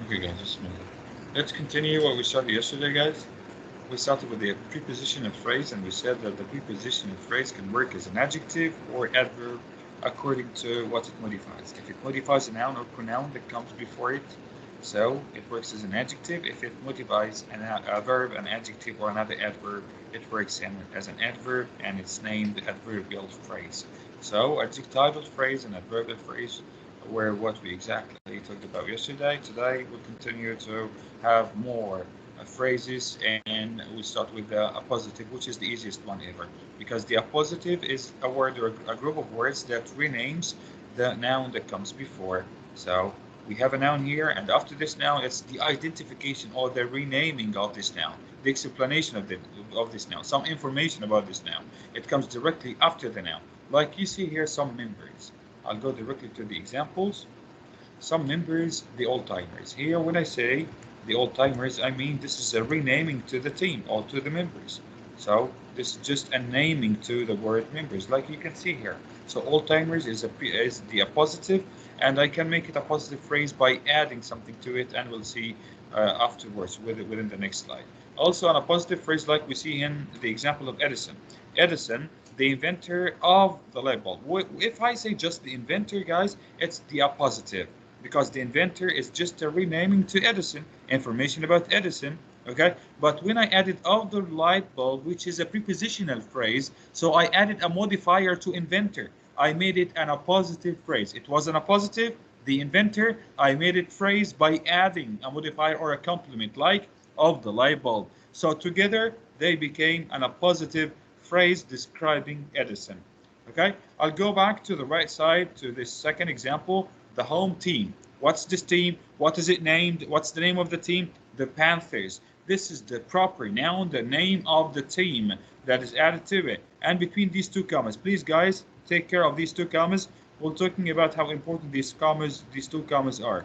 Okay, guys, just a minute. Let's continue what we started yesterday, guys. We started with the prepositional phrase, and we said that the prepositional phrase can work as an adjective or adverb according to what it modifies. If it modifies a noun or pronoun that comes before it, so it works as an adjective. If it modifies a verb, an adjective, or another adverb, it works as an adverb, and it's named adverbial phrase. So adjectival phrase and adverbial phrase were what we exactly talked about yesterday. Today we continue to have more phrases, and we start with the appositive, which is the easiest one ever, because the appositive is a word or a group of words that renames the noun that comes before. So we have a noun here, and after this noun, it's the identification or the renaming of this noun, the explanation of this noun, some information about this noun. It comes directly after the noun. Like you see here, some members. I'll go directly to the examples. Some members, the old-timers. Here, when I say the old-timers, I mean this is a renaming to the team or to the members. So this is just a naming to the word members, like you can see here. So old-timers is the appositive, and I can make it a positive phrase by adding something to it, and we'll see afterwards within the next slide. Also, on a positive phrase like we see in the example of Edison. Edison, the inventor of the light bulb. If I say just the inventor, guys, it's the appositive, because the inventor is just a renaming to Edison, information about Edison, okay? But when I added of the light bulb, which is a prepositional phrase, so I added a modifier to inventor. I made it an appositive phrase. It was an appositive, the inventor. I made it phrase by adding a modifier or a complement like of the light bulb. So together they became an appositive phrase describing Edison. Okay, I'll go back to the right side to this second example, the home team. What's this team? What is it named? What's the name of the team? The Panthers. This is the proper noun, the name of the team that is added to it. And between these two commas, please guys, take care of these two commas. We're talking about how important these two commas are.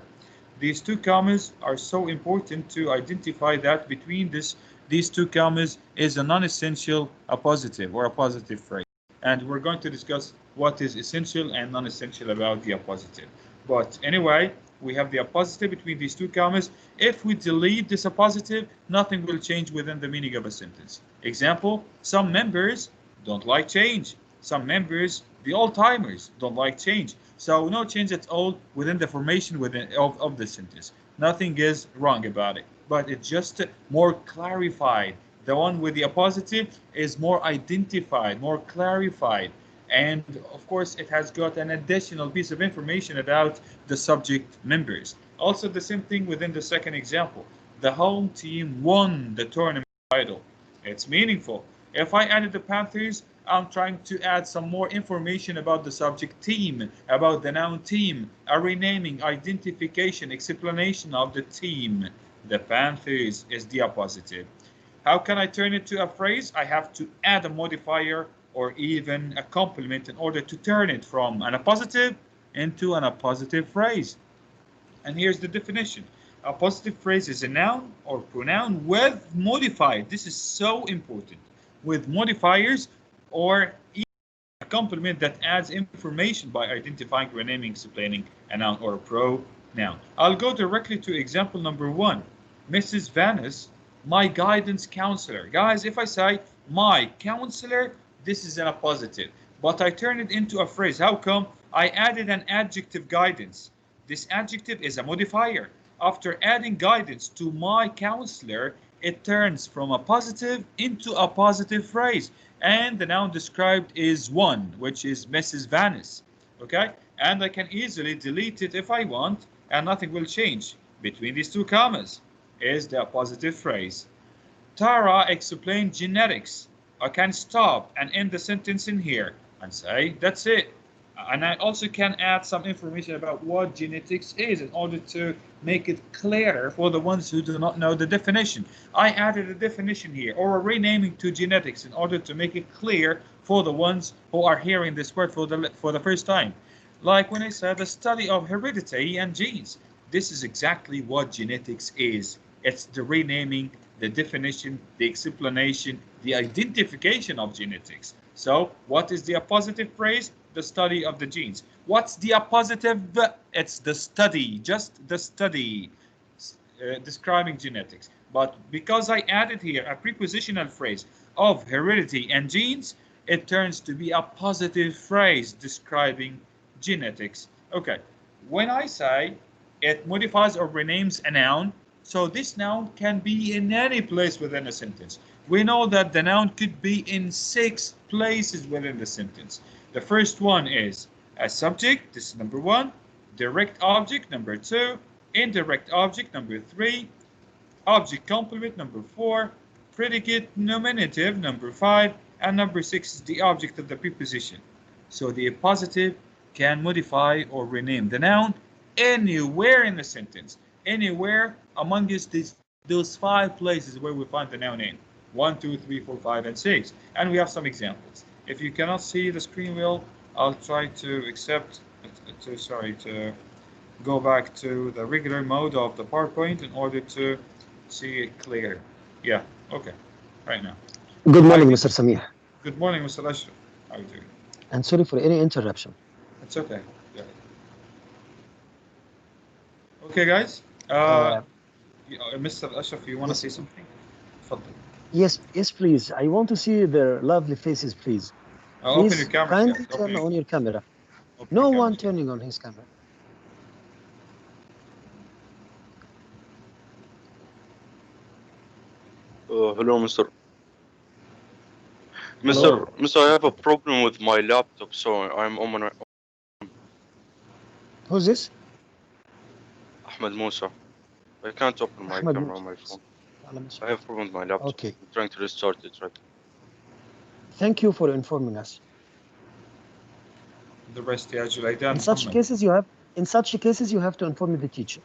These two commas are so important to identify that between these two commas is a non-essential appositive or a positive phrase. And we're going to discuss what is essential and non-essential about the appositive. But anyway, we have the appositive between these two commas. If we delete this appositive, nothing will change within the meaning of a sentence. Example, some members don't like change. Some members, the old-timers, don't like change. So no change at all within the formation of the sentence. Nothing is wrong about it, but it's just more clarified. The one with the appositive is more identified, more clarified. And of course, it has got an additional piece of information about the subject members. Also, the same thing within the second example. The home team won the tournament title. It's meaningful. If I added the Panthers, I'm trying to add some more information about the subject team, about the noun team, a renaming, identification, explanation of the team. The Panthers is the appositive. How can I turn it to a phrase? I have to add a modifier or even a complement in order to turn it from an appositive into an appositive phrase. And here's the definition. A positive phrase is a noun or pronoun with modifier. This is so important. With modifiers or a complement that adds information by identifying, renaming, explaining a noun or a pronoun. I'll go directly to example number 1. Mrs. Vanis, my guidance counselor. Guys, if I say my counselor, this is an appositive, but I turn it into a phrase. How come? I added an adjective, guidance. This adjective is a modifier. After adding guidance to my counselor, it turns from a positive into a positive phrase. And the noun described is one, which is Mrs. Vanis. Okay? And I can easily delete it if I want, and nothing will change. Between these two commas is the positive phrase. Tara explained genetics. I can stop and end the sentence in here and say, that's it. And I also can add some information about what genetics is in order to make it clearer for the ones who do not know the definition. I added a definition here, or a renaming to genetics in order to make it clear for the ones who are hearing this word for the first time. Like when I said the study of heredity and genes. This is exactly what genetics is. It's the renaming, the definition, the explanation, the identification of genetics. So what is the appositive phrase? The study of the genes. What's the appositive? It's the study, just the study. describing genetics. But because I added here a prepositional phrase of heredity and genes, it turns to be a positive phrase describing genetics. Okay, when I say it modifies or renames a noun, so this noun can be in any place within a sentence. We know that the noun could be in 6 places within the sentence. The first one is a subject, this is number 1, direct object, number 2, indirect object, number 3, object complement, number 4, predicate nominative, number 5, and number 6 is the object of the preposition. So the appositive can modify or rename the noun anywhere in the sentence, anywhere among those 5 places where we find the noun in. 1, 2, 3, 4, 5, and 6. And we have some examples. If you cannot see the screen wheel, I'll try to go back to the regular mode of the PowerPoint in order to see it clear. Yeah, okay, right now. Good morning, Mr. Samir. Good morning, Mr. Ashraf. How are you doing? And sorry for any interruption. It's okay. Yeah. Okay, guys. Mr. Ashraf, you want to say something? Yes, please. I want to see their lovely faces, please. Open your camera. Kindly turn on your camera. No one turning on his camera. Hello, Mr. I have a problem with my laptop, so I'm on my... Who's this? Ahmed Musa. I can't open my camera on my phone. I have a problem with my laptop. Okay. I'm trying to restart it right now. Thank you for informing us. The rest, yeah, in such cases, you have to inform the teacher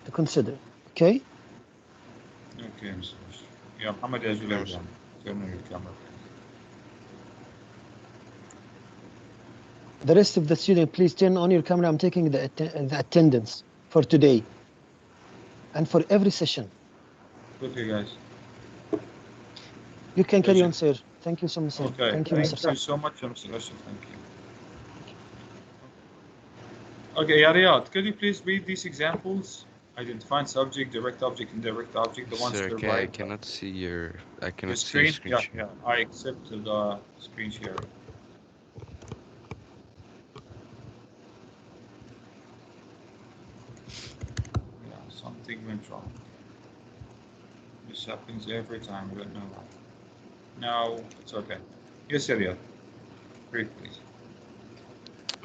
to consider. Okay. Okay, Mr. Yeah, Muhammad Ajulaidan. Turn on your camera. The rest of the student, please turn on your camera. I'm taking the attendance for today and for every session. Okay, guys. You can carry on, sir. Thank you so much, sir. Okay. Thank you, Mr. Thank you so much, Mr. Ashraf. Thank you. Okay, Riyad, could you please read these examples? Identifying subject, direct object, indirect object, the ones Sir, to the right. I cannot see your Screen. See your screen. Yeah, I accept the screen share. Yeah, something went wrong. This happens every time. We don't know why. No, it's okay. Yes, Riyad. Read, please.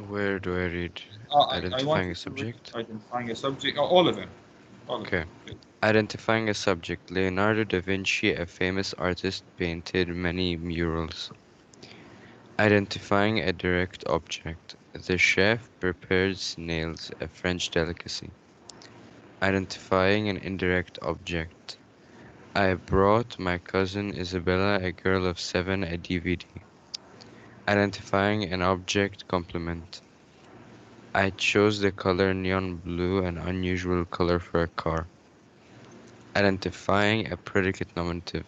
Where do I read? Identifying a subject. Identifying a subject. Oh, all of them. Okay. Identifying a subject. Leonardo da Vinci, a famous artist, painted many murals. Identifying a direct object. The chef prepared snails, a French delicacy. Identifying an indirect object. I brought my cousin Isabella, a girl of 7, a DVD. Identifying an object complement. I chose the color neon blue, an unusual color for a car. Identifying a predicate nominative.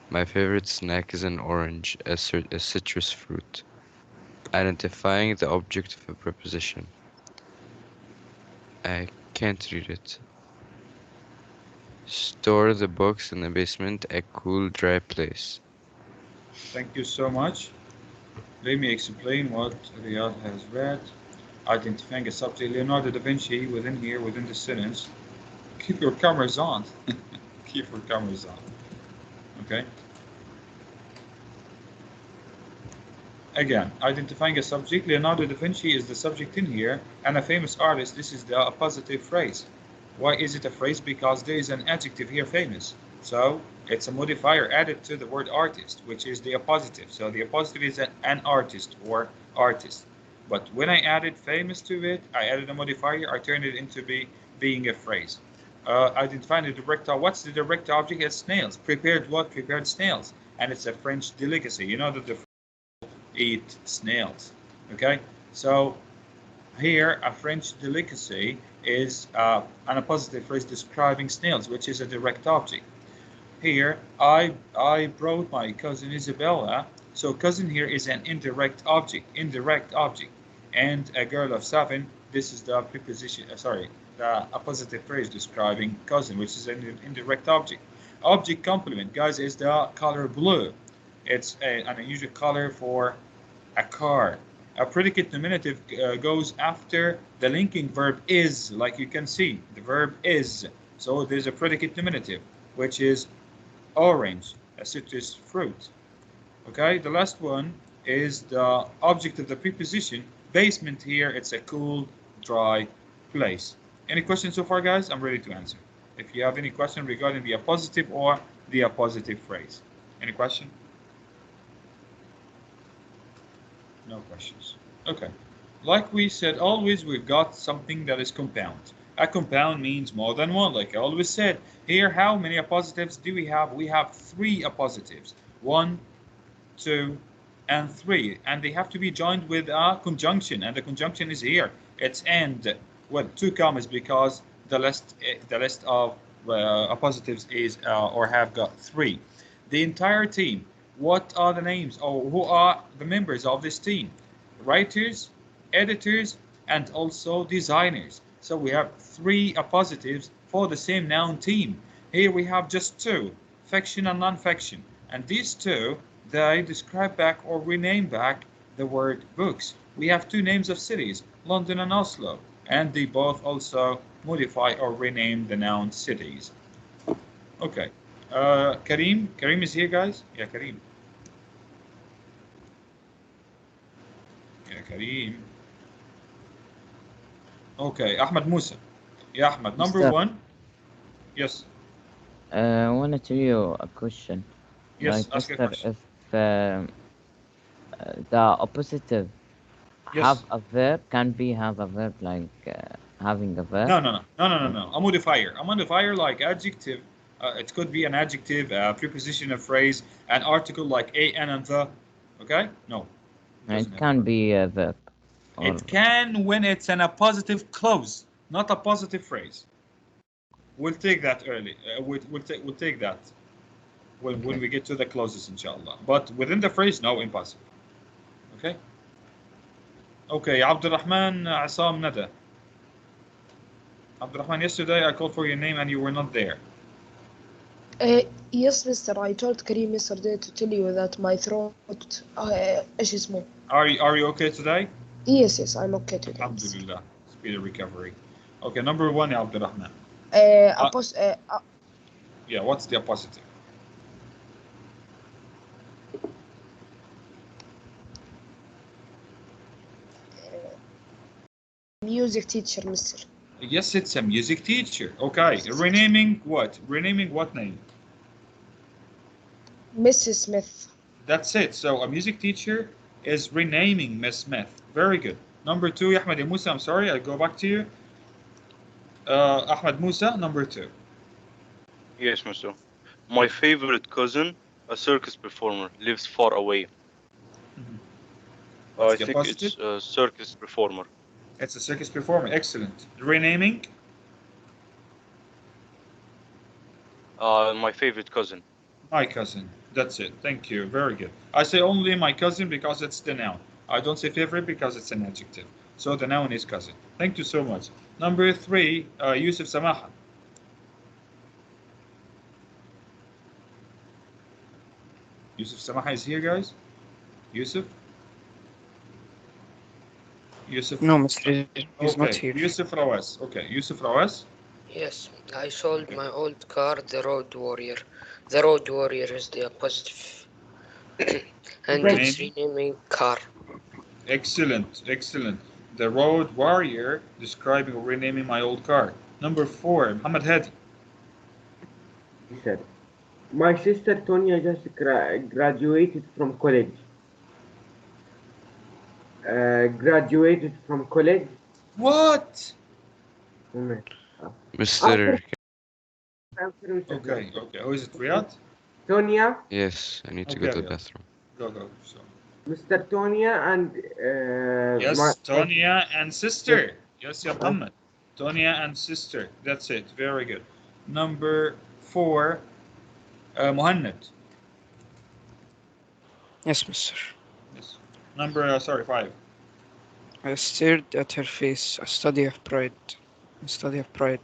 My favorite snack is an orange, a citrus fruit. Identifying the object of a preposition. I can't read it. Store the books in the basement, a cool, dry place. Thank you so much. Let me explain what Riyad has read. Identifying a subject. Leonardo da Vinci, within the sentence. Keep your cameras on. Keep your cameras on. Okay. Again, identifying a subject. Leonardo da Vinci is the subject in here, and a famous artist. This is the appositive phrase. Why is it a phrase? Because there is an adjective here, famous. So it's a modifier added to the word artist, which is the appositive. So the appositive is an artist or artist. But when I added famous to it, I added a modifier. I turned it into being a phrase. Identifying the direct object. What's the direct object? It's snails. Prepared what? Prepared snails. And it's a French delicacy. You know that the French eat snails. Okay? So here, a French delicacy is an appositive phrase describing snails, which is a direct object. Here, I brought my cousin Isabella. So cousin here is an indirect object. Indirect object. and a girl of 7. This is the preposition, the appositive phrase describing cousin, which is an indirect object. Object complement, guys, is the color blue. It's an unusual color for a car. A predicate nominative goes after the linking verb is, like you can see, the verb is. So there's a predicate nominative, which is orange, a citrus fruit. Okay, the last one is the object of the preposition. Basement here, it's a cool, dry place. Any questions so far, guys? I'm ready to answer. If you have any question regarding the appositive or the appositive phrase. Any question? No questions. Okay. Like we said, always we've got something that is compound. A compound means more than one, like I always said. Here, how many appositives do we have? We have 3 appositives. 1, 2, and 3. And they have to be joined with a conjunction. And the conjunction is here. It's and. Well, 2 commas because the list of appositives is or have got 3. The entire team. What are the names or who are the members of this team? Writers, editors, and also designers. So we have 3 appositives for the same noun team. Here we have just 2, fiction and non-fiction. And these 2, they describe back or rename back the word books. We have 2 names of cities, London and Oslo, and they both also modify or rename the noun cities. Okay. Kareem is here, guys. Yeah, Kareem. Yeah, Kareem. Okay, Ahmed Musa. Yeah, Ahmed. Number 1. Yes. I want to tell you a question. Yes, like, ask a question. If the oppositive have a verb, can we have a verb like having a verb? No. A modifier. A modifier like adjective. It could be an adjective, a preposition, a phrase, an article like a, an, and the. Okay? No. It can be a verb. It can when it's an appositive clause, not a positive phrase. We'll take that early. We'll take that when we get to the clauses, inshallah. But within the phrase, no, impossible. Okay? Okay, Abdurrahman Asam Nada. Abdurrahman, yesterday I called for your name and you were not there. Yes, mister. I told Kareem yesterday to tell you that my throat is small. Are you okay today? Yes, I'm okay today. Alhamdulillah. Speedy recovery. Okay, number 1, ya Abdurrahman. Yeah, what's the appositive? Music teacher, mister. Yes, it's a music teacher. Okay, renaming what? Renaming what name? Mrs. Smith. That's it. So a music teacher is renaming Miss Smith. Very good. Number 2, Ahmed Musa. I'm sorry, I'll go back to you. Ahmed Musa, number 2. Yes, Musa. My favorite cousin, a circus performer, lives far away. I think it's a circus performer. It's a circus performer. Excellent. Renaming? My favorite cousin. My cousin. That's it. Thank you. Very good. I say only my cousin because it's the noun. I don't say favorite because it's an adjective. So the noun is cousin. Thank you so much. Number 3, Yusuf Samaha. Yusuf Samaha is here, guys? Yusuf? No, Mr. He's not here. Yusuf Rawaz. Okay, Yusuf Rawaz. Yes, I sold my old car, the Road Warrior. The Road Warrior is the appositive. And it's renaming car. Excellent. The Road Warrior, describing or renaming my old car. Number 4, Muhammad Hadi. He said, my sister Tonya just graduated from college. Graduated from college. What? Mr. Okay. Who is it, Riyadh? Tonya? Yes, I need to go to the bathroom. Go. So. Mr. Tonya and... yes, Tonya and sister. Yes, ya Muhammad. Tonya and sister. That's it. Very good. Number 4, Muhannad. Yes, mister. Yes. Number, 5. I stared at her face. A study of pride. A study of pride.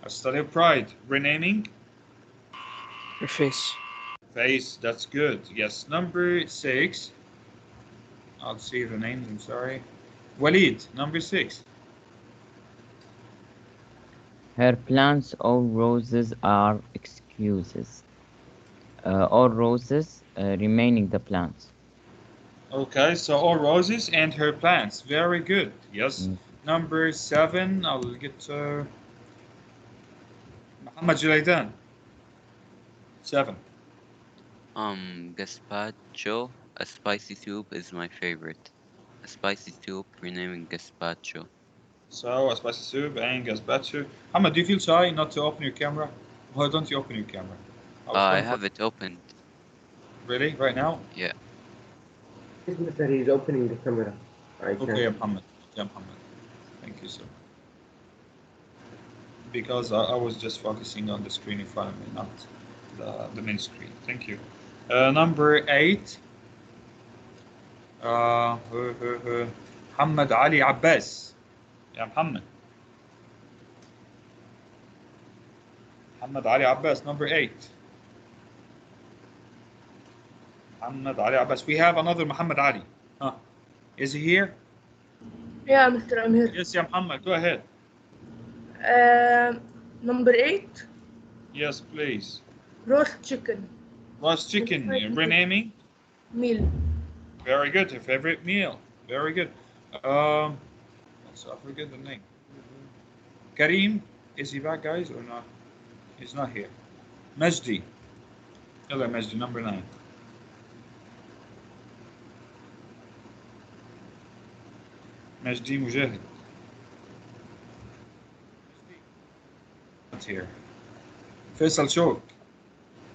A study of pride. Renaming? Her face. Face, that's good. Yes, number 6. I'll see the names, I'm sorry. Walid, number 6. Her plants or roses are excuses. Or roses remaining the plants. Okay, so all roses and her plants. Very good. Yes. Number 7, I'll get to Muhammad Julaydan. 7. Gazpacho. A spicy soup is my favorite. A spicy soup, renaming gazpacho. So, a spicy soup and gazpacho. Muhammad, do you feel shy not to open your camera? Why don't you open your camera? I have it opened. Really? Right now? Yeah. Yes, Mr. He's opening the camera. Okay, Muhammad. Yeah, Muhammad. Thank you, sir. Because I was just focusing on the screen in front of me, not the main screen. Thank you. Number 8. Muhammad Ali Abbas. Yeah, Muhammad. Muhammad Ali Abbas, number 8. Muhammad Ali Abbas. We have another Muhammad Ali. Huh. Is he here? Yeah, Mr. I'm here. Yes, yeah, Muhammad. Go ahead. Number 8. Yes, please. Roast chicken. Roast chicken. Renaming? Meal. Very good. Your favorite meal. Very good. So I forget the name. Kareem, is he back, guys, or not? He's not here. Majdi. Hello, Majdi, number 9. Majdi Mujahid. Not here. Faisal Shok.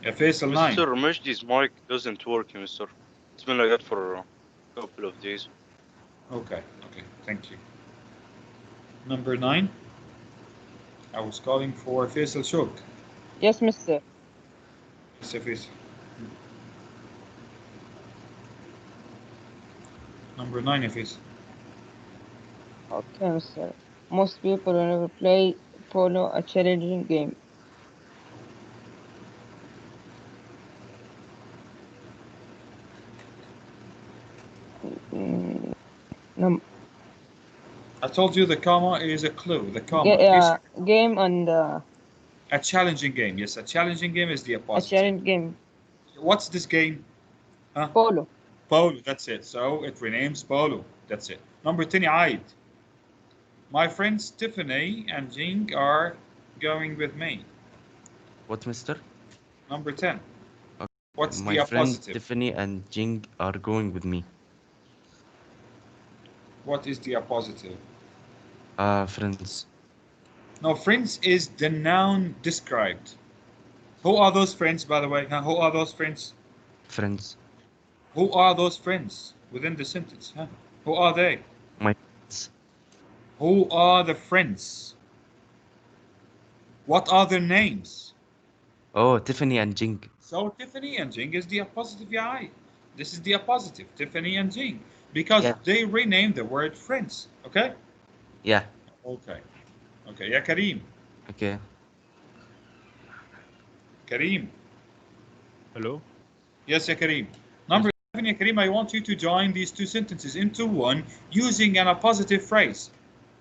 Yeah, Faisal 9. Mr. Majdi's mic doesn't work, Mr. It's been like that for a couple of days. Okay, thank you. Number 9. I was calling for Faisal Shok. Yes, Mr. Yes, Faisal. Number 9, Faisal. Okay, Mr. Most people will never play polo, a challenging game. I told you the comma is a clue. The comma. Yeah, game and a challenging game. Yes, a challenging game is the opposite. a challenging game. What's this game? Huh? Polo. Polo. That's it. So it renames Polo. That's it. Number 10, Aid. My friends Tiffany and Jing are going with me. What, Mister? Number 10. Okay. What's my the friend opposite? Tiffany and Jing are going with me. What is the opposite? Friends. No, friends is the noun described. Who are those friends, by the way? Huh? Who are those friends? Friends. Who are those friends within the sentence? Huh? Who are they? My friends. Who are the friends? What are their names? Oh, Tiffany and Jing. So Tiffany and Jing is the appositive ya'i. This is the appositive, Tiffany and Jing, because they renamed the word friends. Okay? Yeah. Okay. Okay. Yeah, Kareem. Okay. Kareem. Hello? Yes, yeah, Kareem. Number 7, yeah, Kareem, I want you to join these two sentences into one using an appositive phrase.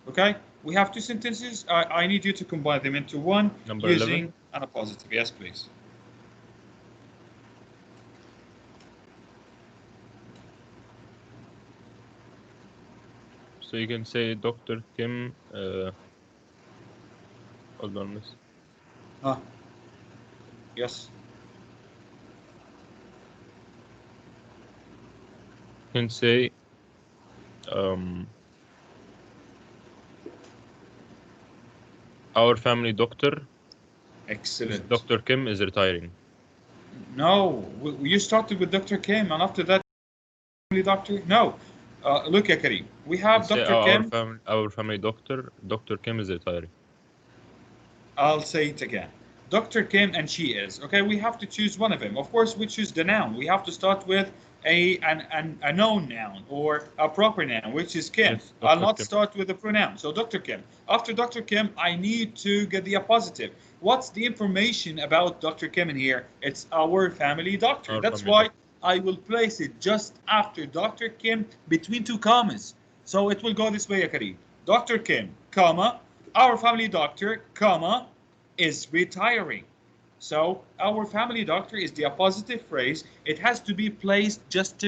Okay? We have two sentences. I need you to combine them into one Number using 11. an appositive. Yes, please. So you can say Dr. Kim, hold on, miss. Yes. You can say, our family doctor. Excellent. Dr. Kim is retiring. No, you started with Dr. Kim, and after that, doctor. No, look, ya Kareem. We have Dr. Kim. Our family doctor. Dr. Kim is retiring. I'll say it again. Dr. Kim and she is. Okay, we have to choose one of them. Of course, we choose the noun. We have to start with a known noun or a proper noun, which is Kim. Yes, I'll Dr. not Kim. start with the pronoun. So Dr. Kim. After Dr. Kim, I need to get the appositive. What's the information about Dr. Kim in here? It's our family doctor. That's why I will place it just after Dr. Kim between two commas. So it will go this way, Kareem. Dr. Kim, comma, our family doctor, comma, is retiring. So our family doctor is the appositive phrase. It has to be placed just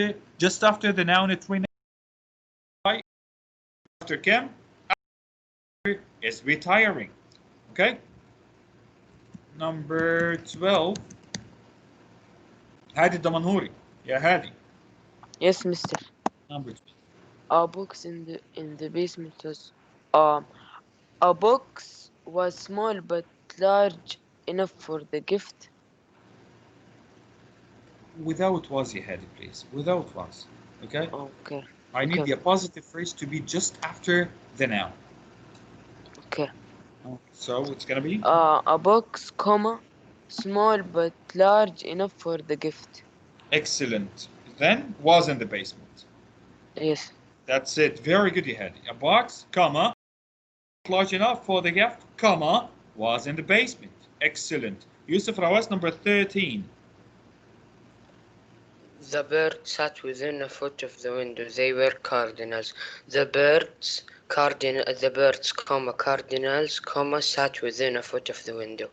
after the noun it's renamed. Dr. Kim is retiring. Okay. Number 12. هادي الدمنهوري. يا هادي. Yes, mister. Number 12. Our books in the basement was a box was small but large enough for the gift. Without was, you had it, please. Without was. Okay? Okay. I need the appositive phrase to be just after the noun. Okay. So it's gonna be? A box, comma, small but large enough for the gift. Excellent. Then was in the basement. Yes. That's it. Very good, you had it. A box, comma, large enough for the gift, comma, was in the basement. Excellent. Yusuf Rawaz, number 13. The bird sat within a foot of the window. They were cardinals. The birds, comma, cardinals, comma, sat within a foot of the window.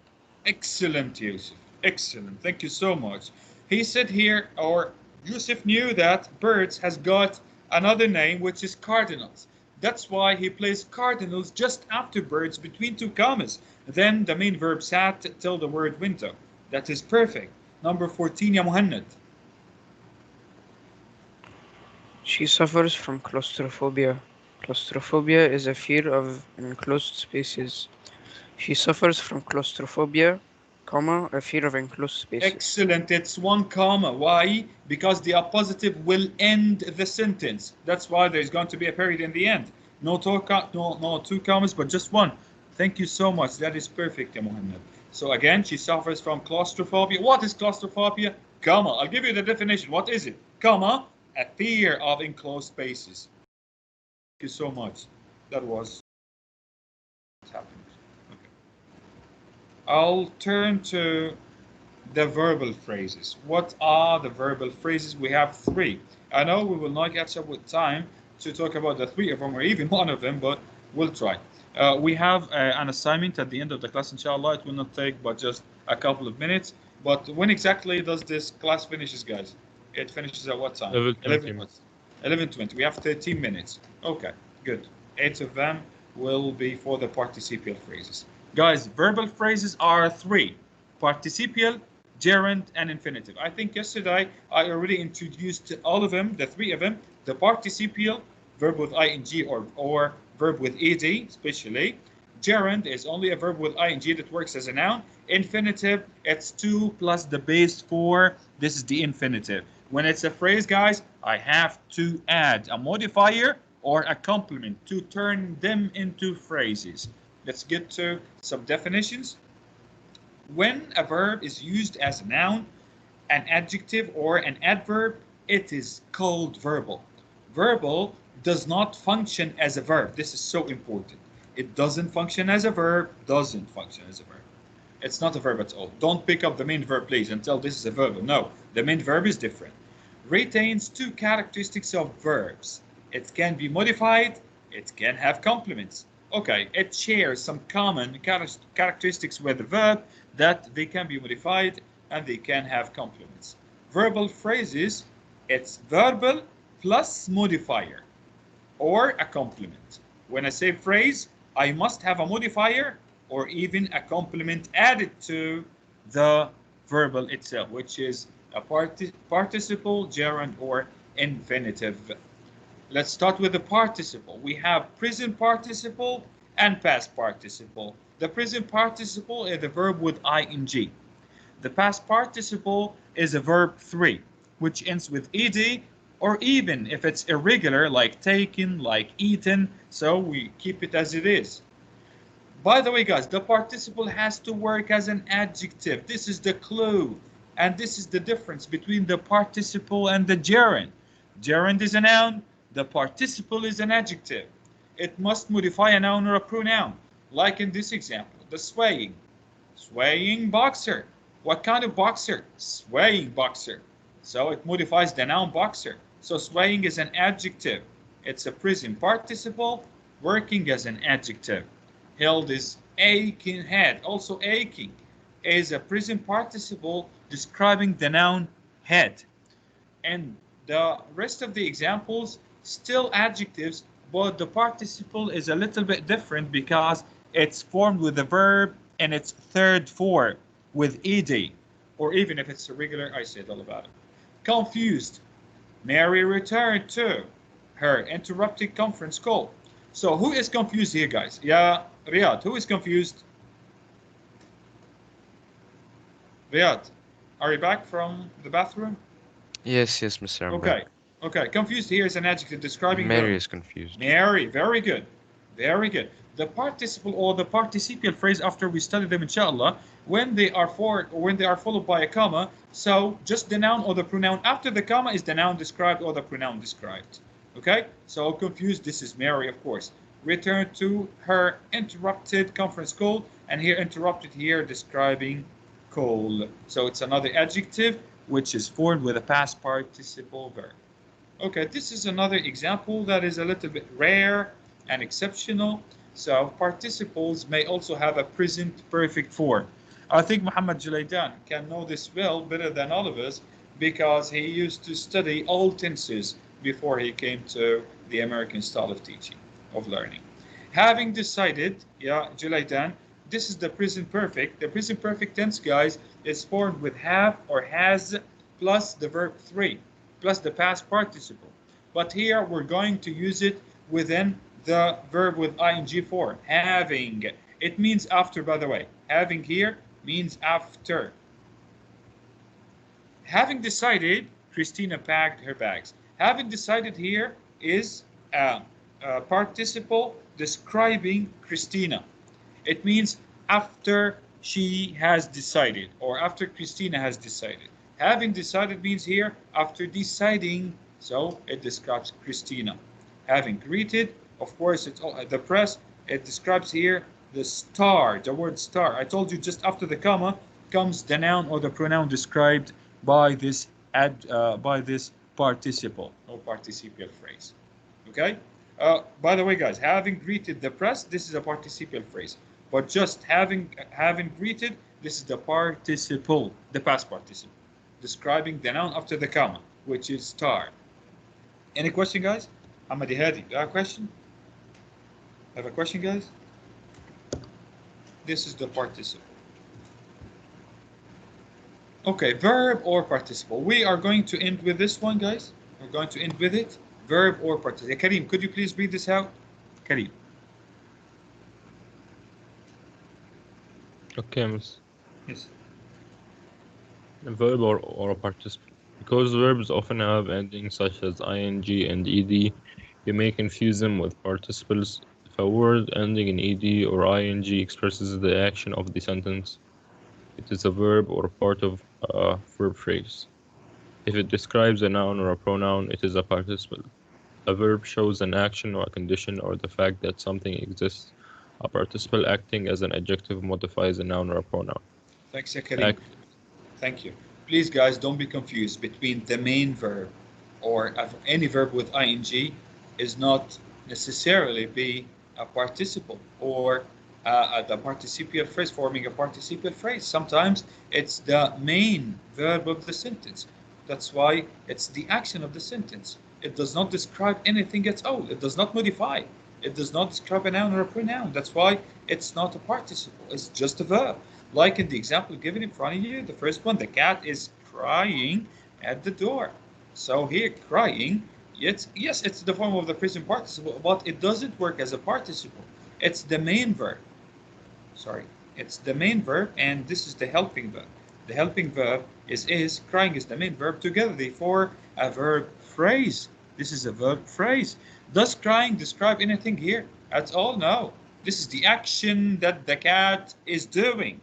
Excellent, Yusuf. Excellent. Thank you so much. He said here, or Yusuf knew that birds has got another name, which is cardinals. That's why he placed cardinals just after birds between two commas. Then the main verb sat till the word window. That is perfect. Number 14, Ya Muhannad. She suffers from claustrophobia. Claustrophobia is a fear of enclosed spaces. She suffers from claustrophobia, comma, a fear of enclosed spaces. Excellent. It's one comma. Why? Because the appositive will end the sentence. That's why there's going to be a period in the end. No two commas, but just one. Thank you so much. That is perfect, Muhammad. So again, she suffers from claustrophobia. What is claustrophobia? Comma. I'll give you the definition. What is it? Comma, a fear of enclosed spaces. Thank you so much. That was what happened. I'll turn to the verbal phrases. What are the verbal phrases? We have 3. I know we will not catch up with time to talk about the 3 of them or even one of them, but we'll try. We have an assignment at the end of the class, inshallah. It will not take but just a couple of minutes. But when exactly does this class finishes, guys? It finishes at what time? 11:20. We have 13 minutes. Okay, good. 8 of them will be for the participial phrases. Guys, verbal phrases are 3. Participial, gerund, and infinitive. I think yesterday I already introduced all of them, the 3 of them. The participial, verb with ing or verb with ed, especially. Gerund is only a verb with ing that works as a noun. Infinitive, it's 2 plus the base 4. This is the infinitive. When it's a phrase, guys, I have to add a modifier or a complement to turn them into phrases. Let's get to some definitions. When a verb is used as a noun, an adjective, or an adverb, it is called verbal. Verbal does not function as a verb. This is so important. It doesn't function as a verb, doesn't function as a verb. It's not a verb at all. Don't pick up the main verb, please, until this is a verb. No, the main verb is different. Retains 2 characteristics of verbs. It can be modified, it can have complements. Okay, it shares some common characteristics with the verb that they can be modified and they can have complements. Verbal phrases, it's verbal plus modifier or a complement. When I say phrase, I must have a modifier or even a complement added to the verbal itself, which is a participle, gerund, or infinitive. Let's start with the participle. We have present participle and past participle. The present participle is a verb with ing. The past participle is a verb 3, which ends with ed, or even if it's irregular, like taken, like eaten, so we keep it as it is. By the way, guys, the participle has to work as an adjective. This is the clue. And this is the difference between the participle and the gerund. Gerund is a noun, the participle is an adjective. It must modify a noun or a pronoun, like in this example, the swaying. Swaying boxer. What kind of boxer? Swaying boxer. So it modifies the noun boxer. So swaying is an adjective. It's a present participle, working as an adjective. Held is aching head, also aching, is a present participle describing the noun head. And the rest of the examples, still adjectives, but the participle is a little bit different because it's formed with the verb in its third form with ed, or even if it's a regular, I said all about it. Confused. Mary returned to her interrupted conference call. So who is confused here, guys? Yeah, Riyadh, who is confused? Riyadh, are you back from the bathroom? Yes, Mr. Okay, okay. Confused here is an adjective describing Mary is confused. Mary, very good. Very good. The participle or the participial phrase after we study them, inshallah, when they are followed by a comma, so just the noun or the pronoun after the comma is the noun described or the pronoun described. Okay? So confused, this is Mary, of course. Returned to her interrupted conference call, and here interrupted here describing call. So it's another adjective which is formed with a past participle verb. Okay, this is another example that is a little bit rare and exceptional. So participles may also have a present perfect form. I think Muhammad Julaydan can know this well, better than all of us, because he used to study all tenses before he came to the American style of teaching, of learning. Having decided, yeah, Julaydan, this is the present perfect. The present perfect tense, guys, is formed with have or has plus the verb 3 plus the past participle. But here we're going to use it within the verb with ing form, having. It means after, by the way. Having here means after. Having decided, Christina packed her bags. Having decided here is a participle describing Christina. It means after she has decided, or after Christina has decided. Having decided means here after deciding, so it describes Christina. Having greeted, of course, it's the press. It describes here the star, the word star. I told you just after the comma comes the noun or the pronoun described by this participle or participial phrase. Okay. By the way, guys, having greeted the press, this is a participial phrase. But just having greeted, this is the participle, the past participle, describing the noun after the comma, which is star. Any question, guys? Hamadi Hadi, you have a question? Have a question, guys? This is the participle. Okay, verb or participle. We are going to end with this one, guys. We're going to end with it. Verb or participle. Kareem, could you please read this out? Kareem. Okay, miss. Yes. A verb or a participle. Because verbs often have endings such as ing and ed, you may confuse them with participles. If a word ending in ed or ing expresses the action of the sentence, it is a verb or part of a verb phrase. If it describes a noun or a pronoun, it is a participle. A verb shows an action or a condition or the fact that something exists. A participle acting as an adjective modifies a noun or a pronoun. Thanks, Kareem. Thank you. Please, guys, don't be confused between the main verb or any verb with ing is not necessarily be a participle or the participial phrase forming a participial phrase. Sometimes it's the main verb of the sentence. That's why it's the action of the sentence. It does not describe anything at all. It does not modify. It does not describe a noun or a pronoun. That's why it's not a participle. It's just a verb. Like in the example given in front of you, the first one, the cat is crying at the door. So here, crying, yes, it's the form of the present participle, but it doesn't work as a participle. It's the main verb. Sorry, it's the main verb, and this is the helping verb. The helping verb is, crying is the main verb together, therefore a verb phrase. This is a verb phrase. Does crying describe anything here at all? No. This is the action that the cat is doing.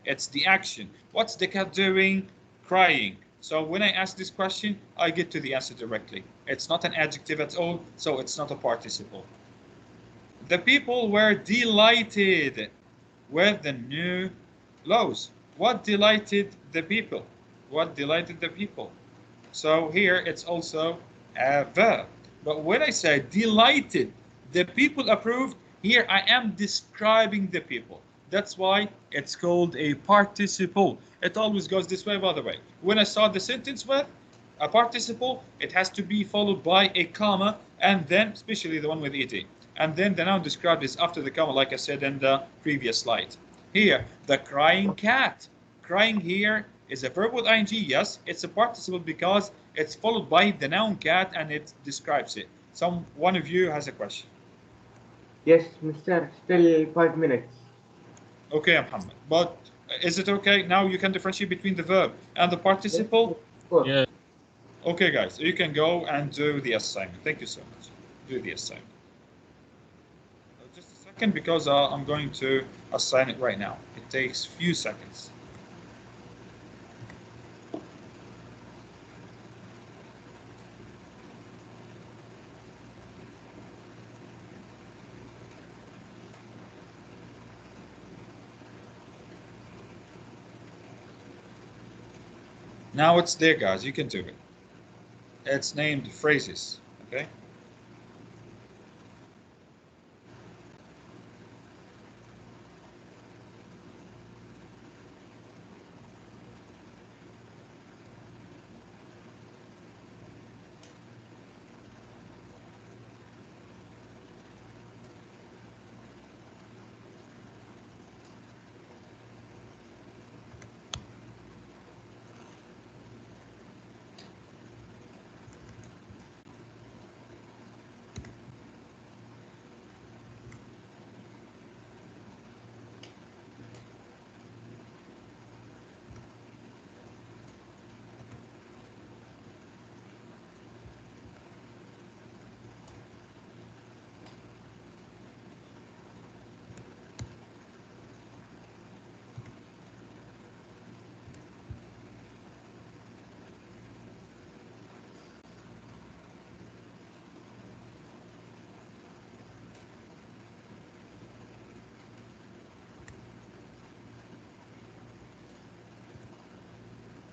It's the action. What's the cat doing? crying. So when I ask this question, I get to the answer directly. It's not an adjective at all, so it's not a participle. The people were delighted with the new laws. What delighted the people? What delighted the people? So here it's also a verb. But when I say delighted, the people approved, here I am describing the people. That's why it's called a participle. It always goes this way, by the way. When I start the sentence with a participle, it has to be followed by a comma, and then, especially the one with ed. And then the noun described is after the comma, like I said in the previous slide. Here, the crying cat. Crying here is a verb with ing, yes. It's a participle because it's followed by the noun cat and it describes it. One of you has a question. Yes, Mr. Still 5 minutes. Okay, Muhammad. But is it okay? Now you can differentiate between the verb and the participle? Yeah. Okay, guys. You can go and do the assignment. Thank you so much. Do the assignment. Just a second, because I'm going to assign it right now. It takes few seconds. Now it's there, guys. You can do it. It's named phrases, okay?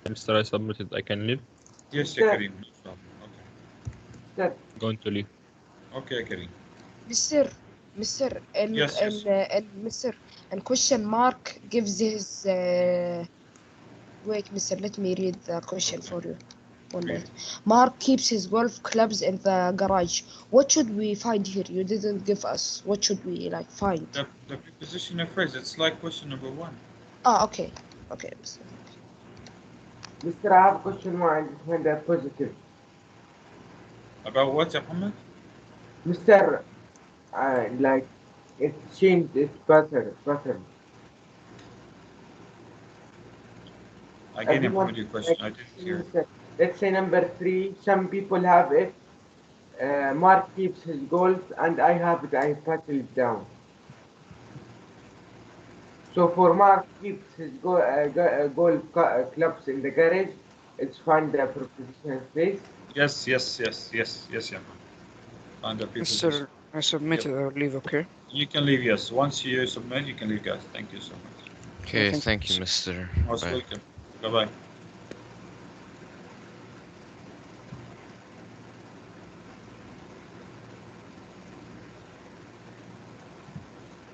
Mr. I submitted. I can leave? Yes, Kareem. No problem. Okay. Going to leave. Okay, Kareem. Mr. And Yes, yes. and Mr. and question mark gives his wait, Mr. Let me read the question for you. 1 minute. Mark keeps his golf clubs in the garage. What should we find here? You didn't give us. What should we find? The preposition of phrase. It's like question number 1. Ah, okay. Okay, Mr. Mr. I have a question one when they're positive. About what, Muhammad? Mr. It changed its pattern. Again, Muhammad, your question. I didn't hear. Let's say number 3. Some people have it. Mark keeps his golf, and I have it. I put it down. So for Mark keeps his golf clubs in the garage, it's find the preposition phrase. Yes, yeah. And the Mr. I submitted. I'll leave. Okay. You can leave. Yes. Once you submit, you can leave, guys. Thank you so much. Okay, thank you, Mr. Most welcome. Bye-bye.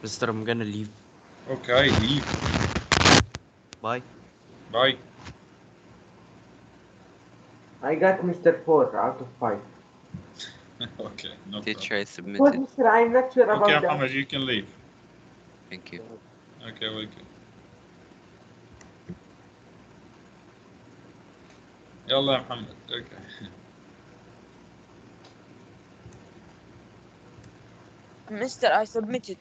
Mister, I'm gonna leave. Okay, leave. Bye. Bye. I got Mr. 4 out of 5. Okay, no Teacher, I Well, submitted. Mr. I'm not sure about Okay, that. Muhammad, you can leave. Thank you. Okay, welcome. Yalla, Muhammad. Okay. Mister, I submitted.